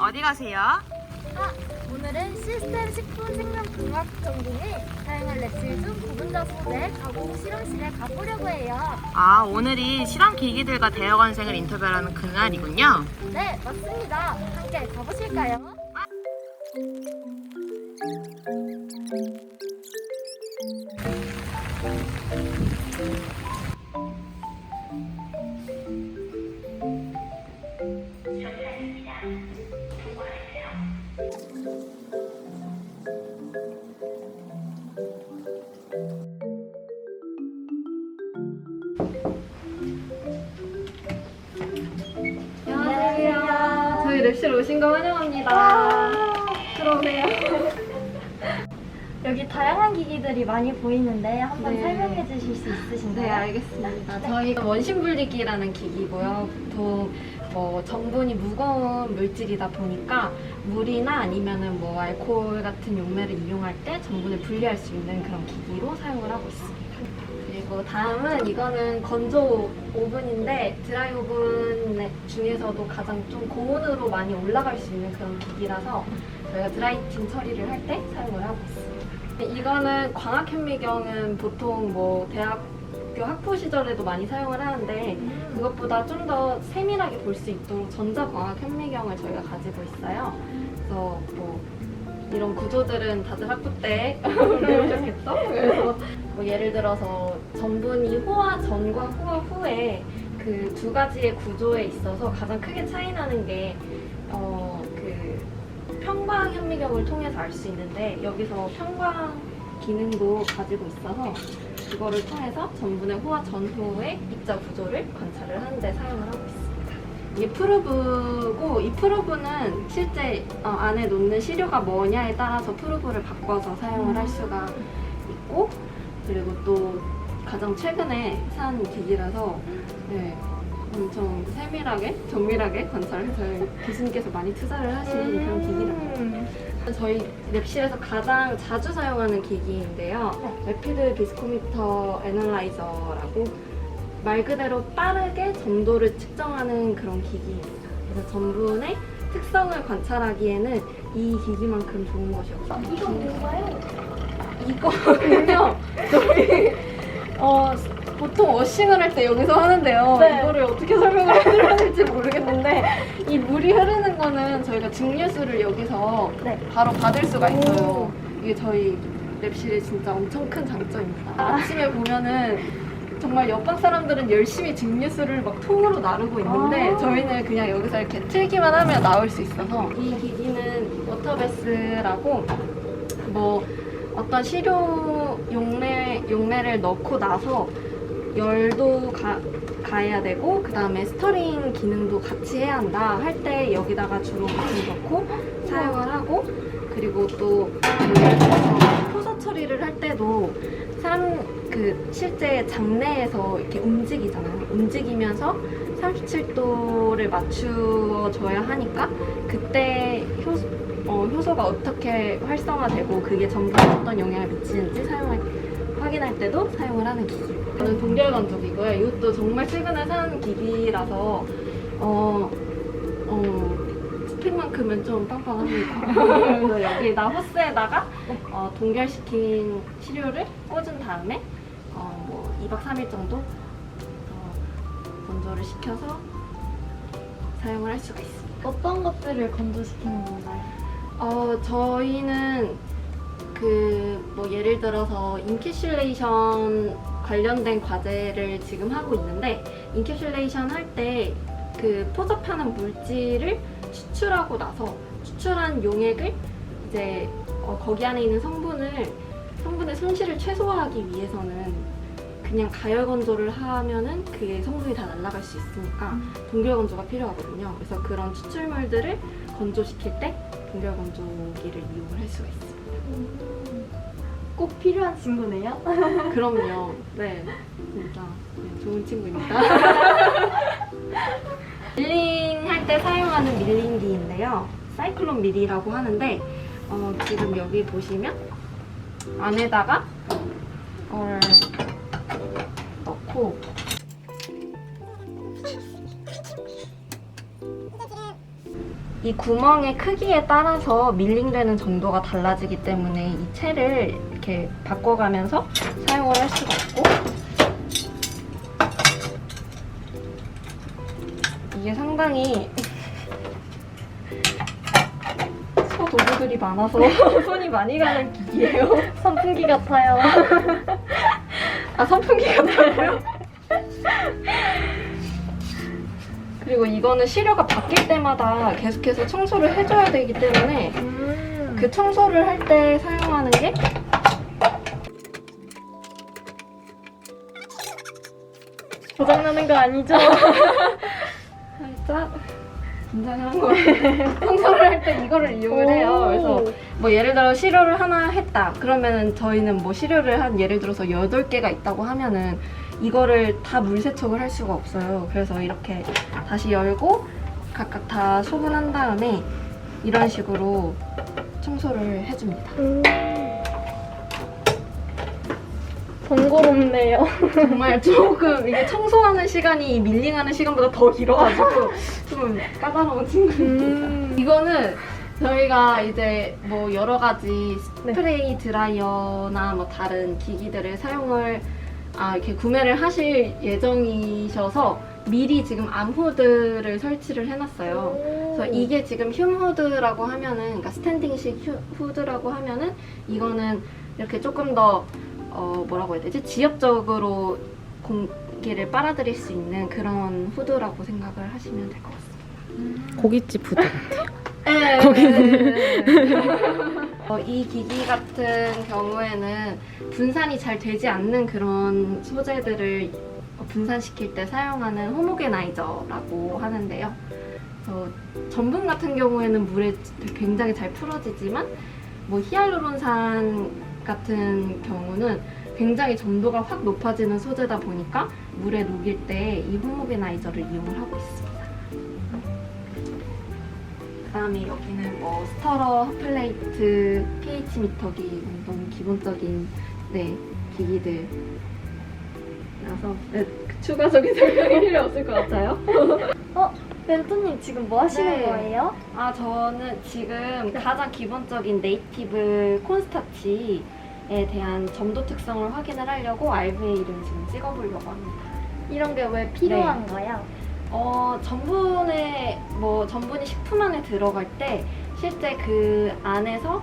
어디 가세요? 오늘은 시스템 식품생명공학 전공에 다양한 랩실 중 부분적 소재 가공 실험실에 가보려고 해요. 오늘이 실험 기기들과 대학원생을 인터뷰하는 그날이군요. 네, 맞습니다. 함께 가보실까요? 안녕하세요. 저희 랩실 오신 거 환영합니다. 들어오세요. 여기 다양한 기기들이 많이 보이는데 한번 네. 설명해 주실 수 있으신가요? 네, 알겠습니다. 저희가 원심 분리기라는 기기고요. 보통 전분이 무거운 물질이다 보니까 물이나 아니면은 알코올 같은 용매를 이용할 때 전분을 분리할 수 있는 그런 기기로 사용을 하고 있습니다. 그리고 다음은 이거는 건조 오븐인데 드라이 오븐 중에서도 가장 좀 고온으로 많이 올라갈 수 있는 그런 기기라서 저희가 드라이팅 처리를 할 때 사용을 하고 있습니다. 이거는 광학현미경은 보통 대학교 학부 시절에도 많이 사용을 하는데 그것보다 좀 더 세밀하게 볼 수 있도록 전자광학현미경을 저희가 가지고 있어요. 그래서 이런 구조들은 다들 학부 때 배우셨겠죠? 그래서 예를 들어서 전분이 호화 전과 호화 후에 그 두 가지의 구조에 있어서 가장 크게 차이 나는 게 평광 현미경을 통해서 알 수 있는데 여기서 평광 기능도 가지고 있어서 그거를 통해서 전분의 호화 전후의 입자 구조를 관찰을 하는데 사용을 하고 있습니다. 이게 프루브고 이 프루브는 실제 안에 놓는 시료가 뭐냐에 따라서 프루브를 바꿔서 사용을 할 수가 있고 그리고 또 가장 최근에 산 기기라서 엄청 세밀하게 정밀하게 관찰해서 교수님께서 많이 투자를 하시는 그런 기기랍니다. 저희 랩실에서 가장 자주 사용하는 기기인데요. 레피드 비스코미터 애널라이저라고 말 그대로 빠르게 점도를 측정하는 그런 기기입니다. 그래서 전분의 특성을 관찰하기에는 이 기기만큼 좋은 것이 없어요. 이건 뭔가요? 이거는요, 저희 보통 워싱을 할 때 여기서 하는데요. 네. 이거를 어떻게 설명을 해드려야 될지 모르겠는데 이 물이 흐르는 거는 저희가 증류수를 여기서 바로 받을 수가 있어요. 이게 저희 랩실의 진짜 엄청 큰 장점입니다. 아침에 보면은 정말 옆방 사람들은 열심히 증류수를 통으로 나르고 있는데 저희는 그냥 여기서 이렇게 틀기만 하면 나올 수 있어서 이 기기는 워터베스라고 어떤 시료 용매를 넣고 나서 열도 가해야 되고 그 다음에 스터링 기능도 같이 해야 한다 할 때 여기다가 주로 물을 넣고 사용을 하고 그리고 또 예를 들어서 포서 처리를 할 때도 실제 장내에서 이렇게 움직이잖아요. 움직이면서 37도를 맞추어줘야 하니까 그때 효소가 어떻게 활성화되고 그게 전분에 어떤 영향을 미치는지 확인할 때도 사용을 하는 기기예요. 이거는 동결건조기고요. 이것도 정말 최근에 산 기기라서 스펙만큼은 좀 빵빵합니다. 그래서 여기다 호스에다가 동결시킨 시료를 꽂은 다음에 2박 3일 정도 건조를 시켜서 사용을 할 수가 있습니다. 어떤 것들을 건조시키는 건가요? 저희는 예를 들어서 인캐슐레이션 관련된 과제를 지금 하고 있는데 인캐슐레이션 할 때 포접하는 물질을 추출하고 나서 추출한 용액을 이제 거기 안에 있는 성분의 손실을 최소화하기 위해서는 그냥 가열 건조를 하면은 그게 성분이 다 날아갈 수 있으니까 동결 건조가 필요하거든요. 그래서 그런 추출물들을 건조시킬 때 동결 건조기를 이용을 할 수가 있습니다. 꼭 필요한 친구네요. 그럼요. 네, 진짜 좋은 친구입니다. 밀링 할 때 사용하는 밀링기인데요. 사이클론 밀이라고 하는데 지금 여기 보시면 안에다가 이걸 넣고 이 구멍의 크기에 따라서 밀링되는 정도가 달라지기 때문에 이 채를 이렇게 바꿔가면서 사용을 할 수가 있고, 이게 상당히 소도구들이 많아서 손이 많이 가는 기기예요. 선풍기 같아요. 아, 선풍기 같다고요? 그리고 이거는 시료가 바뀔 때마다 계속해서 청소를 해줘야 되기 때문에 그 청소를 할 때 사용하는 게 고장나는 거 아니죠? 살짝 긴장한 거예요. 청소를 할 때 이거를 이용을 해요. 그래서 뭐 예를 들어 시료를 하나 했다. 그러면은 저희는 뭐 시료를 한 예를 들어서 8개가 있다고 하면은 이거를 다 물 세척을 할 수가 없어요. 그래서 이렇게 다시 열고 각각 다 소분한 다음에 이런 식으로 청소를 해줍니다. 번거롭네요. 정말 조금 이게 청소하는 시간이 밀링하는 시간보다 더 길어가지고 좀 까다로운 친구. 이거는 저희가 이제 뭐 여러 가지 스프레이 드라이어나 뭐 다른 기기들을 사용을 이렇게 구매를 하실 예정이셔서 미리 지금 암 후드를 설치를 해놨어요. 그래서 이게 지금 흉 후드라고 하면은, 그러니까 스탠딩식 후드라고 하면은 이거는 이렇게 조금 더 뭐라고 해야 되지? 지역적으로 공기를 빨아들일 수 있는 그런 후드라고 생각을 하시면 될 것 같습니다. 고깃집 부대 같아요. 네. 이 기기 같은 경우에는 분산이 잘 되지 않는 그런 소재들을 분산시킬 때 사용하는 호모게나이저라고 하는데요. 전분 같은 경우에는 물에 굉장히 잘 풀어지지만 뭐 히알루론산 같은 경우는 굉장히 점도가 확 높아지는 소재다 보니까 물에 녹일 때 이 호모게나이저를 이용을 하고 있습니다. 그 다음에 여기는 뭐 스터러, 핫플레이트, pH 미터기, 너무 기본적인 기기들. 그래서 추가적인 설명이 필요 없을 것 같아요. 멘토님 지금 뭐 하시는 거예요? 저는 지금 가장 기본적인 네이티브 콘스타치에 대한 점도 특성을 확인을 하려고 RVA를 지금 찍어보려고 합니다. 이런 게 왜 필요한가요? 전분이 식품 안에 들어갈 때 실제 그 안에서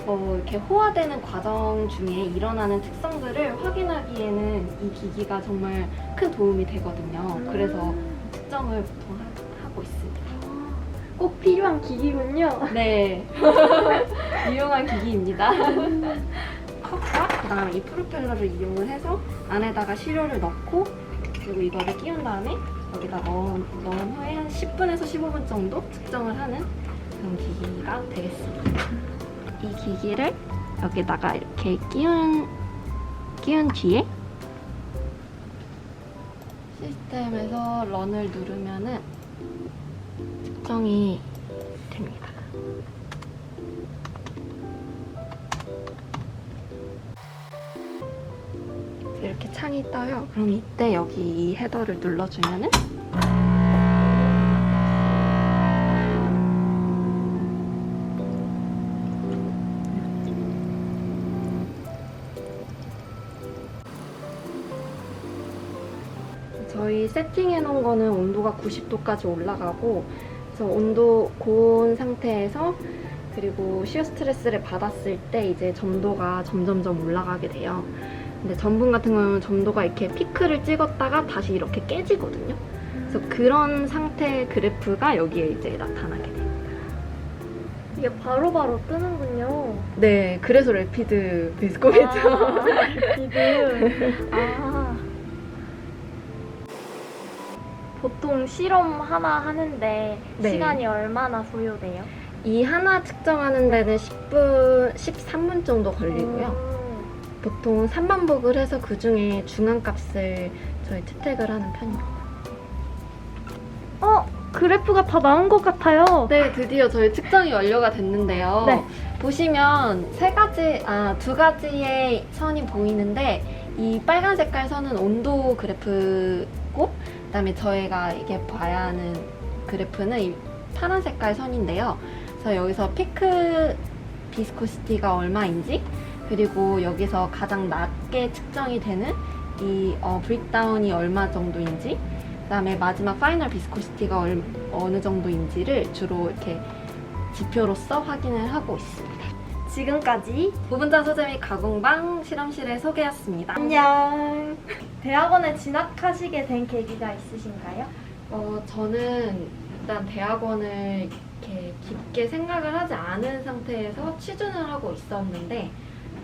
이렇게 호화되는 과정 중에 일어나는 특성들을 확인하기에는 이 기기가 정말 큰 도움이 되거든요. 그래서 측정을 보통 하고 있습니다. 꼭 필요한 기기군요. 네. 유용한 기기입니다. 컵과 그다음에 이 프로펠러를 이용을 해서 안에다가 시료를 넣고 그리고 이거를 끼운 다음에 여기다 넣은 후에 한 10분에서 15분 정도 측정을 하는 그런 기기가 되겠습니다. 이 기기를 여기다가 이렇게 끼운 뒤에 시스템에서 런을 누르면은 측정이 됩니다. 이렇게 창이 떠요. 그럼 이때 여기 이 헤더를 눌러주면은 저희 세팅해 놓은 거는 온도가 90도까지 올라가고 그래서 온도 고온 상태에서 그리고 시어 스트레스를 받았을 때 이제 점도가 점점점 올라가게 돼요. 근데 전분 같은 경우는 점도가 이렇게 피크를 찍었다가 다시 이렇게 깨지거든요. 그래서 그런 상태의 그래프가 여기에 이제 나타나게 됩니다. 이게 바로바로 뜨는군요. 네, 그래서 래피드 베스코겠죠. 래피드. 보통 실험 하나 하는데 네. 시간이 얼마나 소요돼요? 이 하나 측정하는 데는 13분 정도 걸리고요. 보통 3반복을 해서 그 중에 중앙값을 저희 채택을 하는 편입니다. 그래프가 다 나온 것 같아요. 네, 드디어 저희 측정이 완료가 됐는데요. 네. 보시면 두 가지의 선이 보이는데 이 빨간 색깔 선은 온도 그래프고 그다음에 저희가 이게 봐야 하는 그래프는 이 파란 색깔 선인데요. 그래서 여기서 피크 비스코시티가 얼마인지, 그리고 여기서 가장 낮게 측정이 되는 이 브릭다운이 얼마 정도인지, 그 다음에 마지막 파이널 비스코시티가 어느 정도인지를 주로 이렇게 지표로서 확인을 하고 있습니다. 지금까지 부분자 소재 및 가공방 실험실의 소개였습니다. 안녕. 대학원에 진학하시게 된 계기가 있으신가요? 저는 일단 대학원을 이렇게 깊게 생각을 하지 않은 상태에서 취준을 하고 있었는데,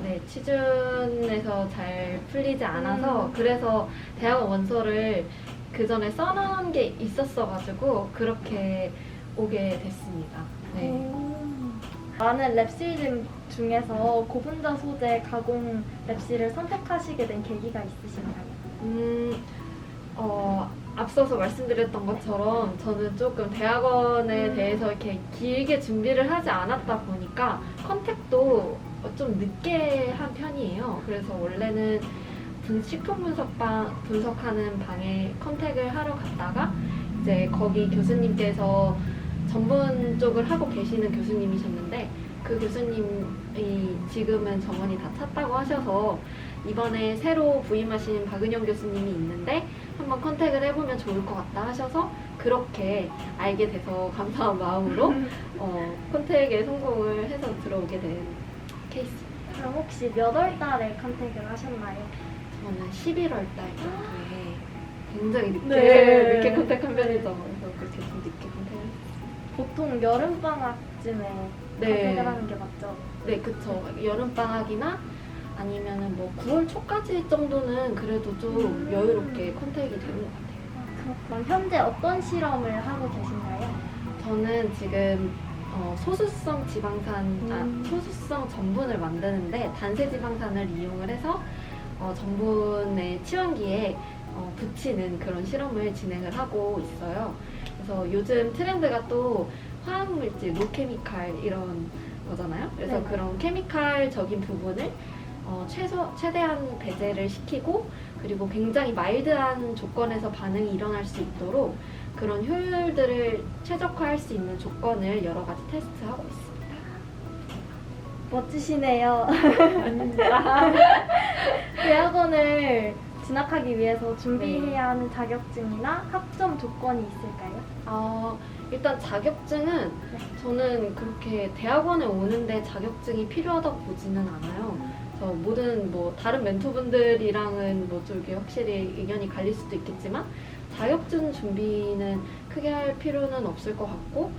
네, 취준에서 잘 풀리지 않아서 그래서 대학원 원서를 그 전에 써놓은 게 있었어가지고 그렇게 오게 됐습니다. 네. 많은 랩실 중에서 고분자 소재 가공 랩실을 선택하시게 된 계기가 있으신가요? 앞서서 말씀드렸던 것처럼 저는 조금 대학원에 대해서 이렇게 길게 준비를 하지 않았다 보니까 컨택도 좀 늦게 한 편이에요. 그래서 원래는 식품 분석하는 방에 컨택을 하러 갔다가 이제 거기 교수님께서 전문 쪽을 하고 계시는 교수님이셨는데, 그 교수님이 지금은 정원이 다 찼다고 하셔서 이번에 새로 부임하신 박은영 교수님이 있는데 한번 컨택을 해보면 좋을 것 같다 하셔서 그렇게 알게 돼서 감사한 마음으로 컨택에 성공을 해서 들어오게 된 케이스입니다. 그럼 혹시 몇 월 달에 컨택을 하셨나요? 저는 11월 달 정도에 굉장히 늦게 컨택한 편이죠. 그래서 그렇게 좀 늦게 컨택을 했어요. 보통 여름방학쯤에 컨택을 하는 게 맞죠? 네, 그쵸. 여름방학이나 아니면은 뭐 9월 초까지 정도는 그래도 좀 여유롭게 컨택이 되는 것 같아요. 그럼 현재 어떤 실험을 하고 계신가요? 저는 지금 소수성 지방산, 소수성 전분을 만드는데 단세 지방산을 이용을 해서 전분의 치환기에 붙이는 그런 실험을 진행을 하고 있어요. 그래서 요즘 트렌드가 또 화학물질, 노케미칼 이런 거잖아요. 그래서 네. 그런 케미칼적인 부분을 최대한 배제를 시키고, 그리고 굉장히 마일드한 조건에서 반응이 일어날 수 있도록 그런 효율들을 최적화할 수 있는 조건을 여러 가지 테스트하고 있습니다. 멋지시네요. 대학원을 진학하기 위해서 준비해야 하는 자격증이나 학점 조건이 있을까요? 일단 자격증은 저는 그렇게 대학원에 오는데 자격증이 필요하다고 보지는 않아요. 그래서 모든 다른 멘토분들이랑은 좀 이렇게 확실히 의견이 갈릴 수도 있겠지만 자격증 준비는 크게 할 필요는 없을 것 같고,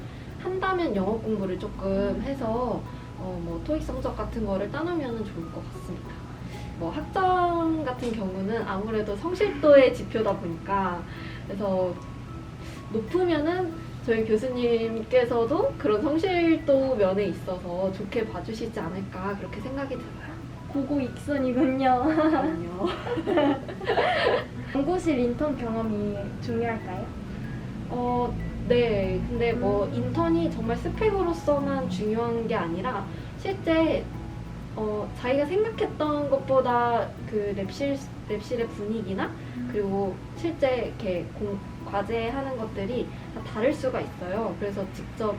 한다면 영어 공부를 조금 해서 토익 성적 같은 거를 따놓으면 좋을 것 같습니다. 학점 같은 경우는 아무래도 성실도의 지표다 보니까, 그래서 높으면은 저희 교수님께서도 그런 성실도 면에 있어서 좋게 봐주시지 않을까 그렇게 생각이 들어요. 고고익선이군요. 그럼요. 연구실 인턴 경험이 중요할까요? 네. 근데 인턴이 정말 스펙으로서만 중요한 게 아니라 실제 자기가 생각했던 것보다 그 랩실의 분위기나 그리고 실제 이렇게 과제하는 것들이 다 다를 수가 있어요. 그래서 직접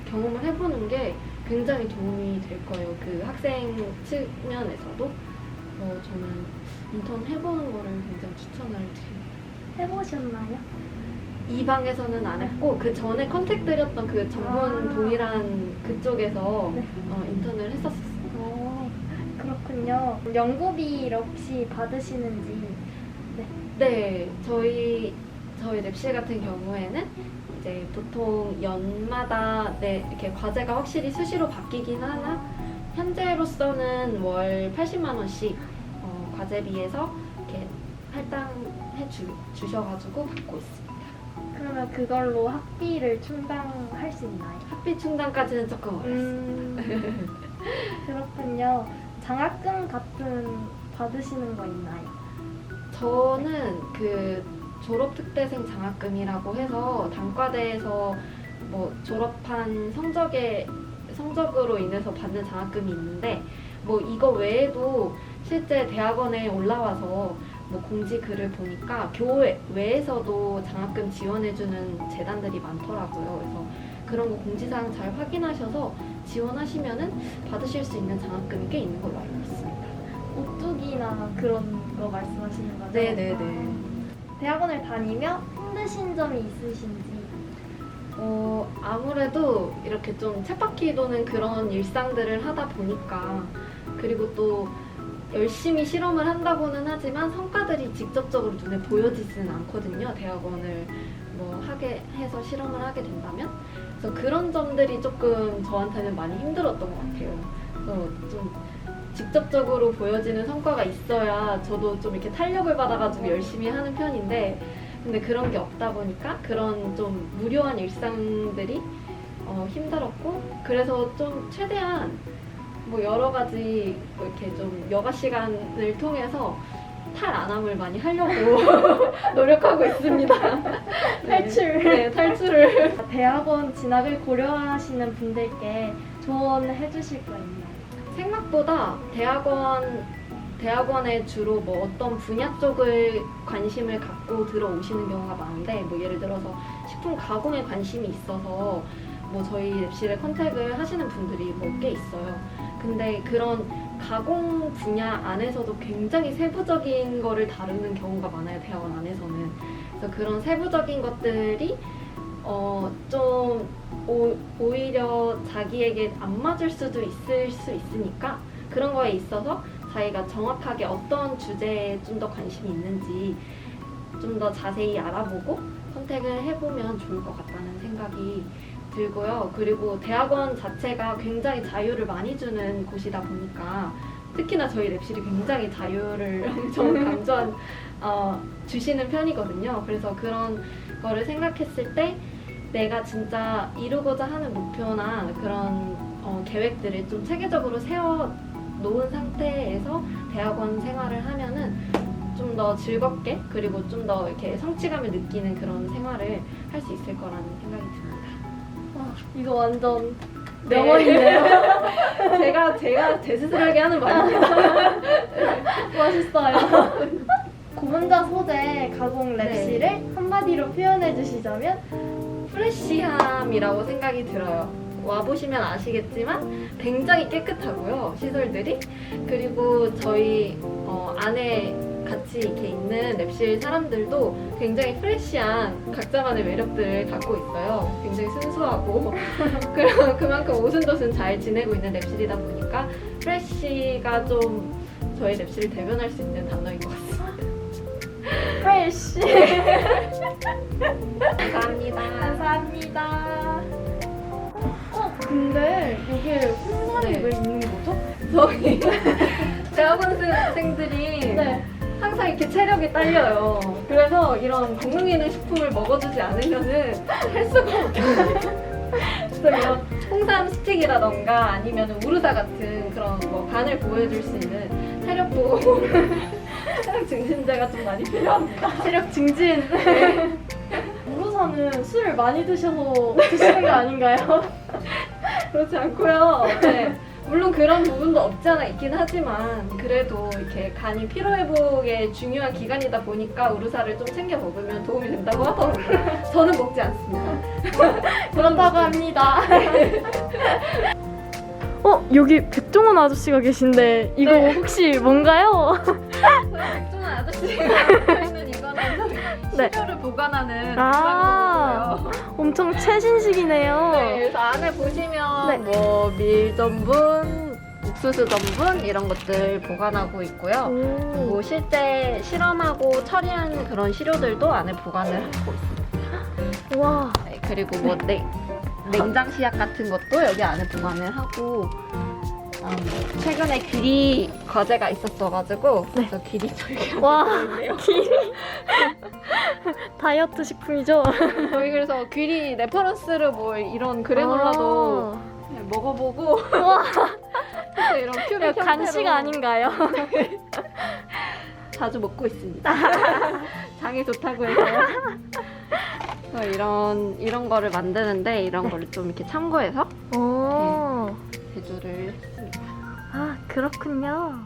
경험을 해보는 게 굉장히 도움이 될 거예요. 그 학생 측면에서도 저는 인턴 해보는 거를 굉장히 추천을 드립니다. 해보셨나요? 이 방에서는 안 했고 그 전에 컨택 드렸던 그 전문 동일한 그쪽에서 네. 인턴을 했었어요. 그렇군요. 연구비 혹시 받으시는지? 네, 저희 랩실 같은 경우에는 이제 보통 연마다 이렇게 과제가 확실히 수시로 바뀌긴 하나 현재로서는 월 80만 원씩 과제비에서 이렇게 할당해 주셔가지고 받고 있습니다. 그러면 그걸로 학비를 충당할 수 있나요? 학비 충당까지는 조금 어렵습니다. 그렇군요. 장학금 같은 받으시는 거 있나요? 저는 그 졸업특대생 장학금이라고 해서 단과대에서 졸업한 성적으로 인해서 받는 장학금이 있는데 이거 외에도 실제 대학원에 올라와서 공지 글을 보니까 교외에서도 장학금 지원해주는 재단들이 많더라고요. 그래서 그런 거 공지사항 잘 확인하셔서 지원하시면은 받으실 수 있는 장학금이 꽤 있는 걸로 알고 있습니다. 오뚜기나 그런 거 말씀하시는 거죠? 네네네. 대학원을 다니며 힘드신 점이 있으신지. 아무래도 이렇게 좀 쳇바퀴 도는 그런 일상들을 하다 보니까, 그리고 또 열심히 실험을 한다고는 하지만 성과들이 직접적으로 눈에 보여지지는 않거든요. 대학원을 뭐 하게 해서 실험을 하게 된다면. 그래서 그런 점들이 조금 저한테는 많이 힘들었던 것 같아요. 그래서 좀 직접적으로 보여지는 성과가 있어야 저도 좀 이렇게 탄력을 받아가지고 열심히 하는 편인데, 근데 그런 게 없다 보니까 그런 좀 무료한 일상들이 힘들었고, 그래서 좀 최대한 뭐 여러 가지 뭐 이렇게 좀 여가 시간을 통해서 탈안함을 많이 하려고 노력하고 있습니다. 탈출. 네, 탈출을. 대학원 진학을 고려하시는 분들께 조언해 주실 거 있나요? 생각보다 대학원에 주로 뭐 어떤 분야 쪽을 관심을 갖고 들어오시는 경우가 많은데, 뭐 예를 들어서 식품 가공에 관심이 있어서 뭐 저희 랩실에 컨택을 하시는 분들이 뭐 꽤 있어요. 근데 그런 가공 분야 안에서도 굉장히 세부적인 거를 다루는 경우가 많아요, 대학원 안에서는. 그래서 그런 세부적인 것들이 좀 오히려 자기에게 안 맞을 수도 있을 수 있으니까, 그런 거에 있어서 자기가 정확하게 어떤 주제에 좀 더 관심이 있는지 좀 더 자세히 알아보고 선택을 해보면 좋을 것 같다는 생각이 들고요. 그리고 대학원 자체가 굉장히 자유를 많이 주는 곳이다 보니까, 특히나 저희 랩실이 굉장히 자유를 엄청 주시는 편이거든요. 그래서 그런 거를 생각했을 때 내가 진짜 이루고자 하는 목표나 그런 계획들을 좀 체계적으로 세워 놓은 상태에서 대학원 생활을 하면은 좀 더 즐겁게, 그리고 좀 더 이렇게 성취감을 느끼는 그런 생활을 할 수 있을 거라는 생각이 듭니다. 와, 이거 완전 네. 명언이네요. 제가 제 스스로에게 하는 말입니다. 멋있어요. 고분자 소재 가공 랩실을 한마디로 표현해 주시자면? 프레시함이라고 생각이 들어요. 와보시면 아시겠지만 굉장히 깨끗하고요, 시설들이. 그리고 저희 안에 같이 이렇게 있는 랩실 사람들도 굉장히 프레시한 각자만의 매력들을 갖고 있어요. 굉장히 순수하고 그리고 그만큼 오순도순 잘 지내고 있는 랩실이다 보니까 프레시가 좀 저희 랩실을 대변할 수 있는 단어인 것 같습니다. 프레쉬. 감사합니다. 감사합니다. 근데 여기에 홍삼이 네. 왜 있는 거죠? 저희 대학원생들이 네. 항상 이렇게 체력이 딸려요. 그래서 이런 공능 있는 식품을 먹어주지 않으면은 할 수가 없어요. 그래서 이런 홍삼 스틱이라던가 아니면 우르사 같은 그런 뭐 간을 보호해줄 수 있는 체력 보호, 체력 증진제가 좀 많이 필요합니다. 체력 증진. 우루사는 술을 많이 드셔서 드시는 거 아닌가요? 그렇지 않고요. 네. 물론 그런 부분도 없지 않아 있긴 하지만, 그래도 이렇게 간이 피로회복에 중요한 기간이다 보니까 우루사를 좀 챙겨 먹으면 도움이 된다고 하더라고요. 저는 먹지 않습니다. 그렇다고 합니다. 여기 백종원 아저씨가 계신데 이거 네. 혹시 뭔가요? 백종원 아저씨가 있는 이거는 저희 네. 시료를 보관하는 아. 공간이고요. 엄청 최신식이네요. 네, 그래서 안에 보시면 네. 뭐 밀전분, 옥수수 전분 이런 것들 보관하고 있고요. 그리고 실제 실험하고 처리한 그런 시료들도 안에 보관을 하고 있습니다. 와. 네, 그리고 뭐 냉장 시약 같은 것도 여기 안에 보관을 하고, 최근에 귀리 과제가 있었어가지고 그래서 귀리 철개. 와. 귀리. 다이어트 식품이죠? 저희 그래서 귀리 레퍼런스를 뭐 이런 그래놀라도 그냥 먹어보고 와. 그래서 이런 큐빅 형태로 간식 아닌가요? 자주 먹고 있습니다. 장에 좋다고 해서요. 그래서 이런 거를 만드는데 이런 거를 좀 이렇게 참고해서 오. 제조를 했습니다. 아, 그렇군요.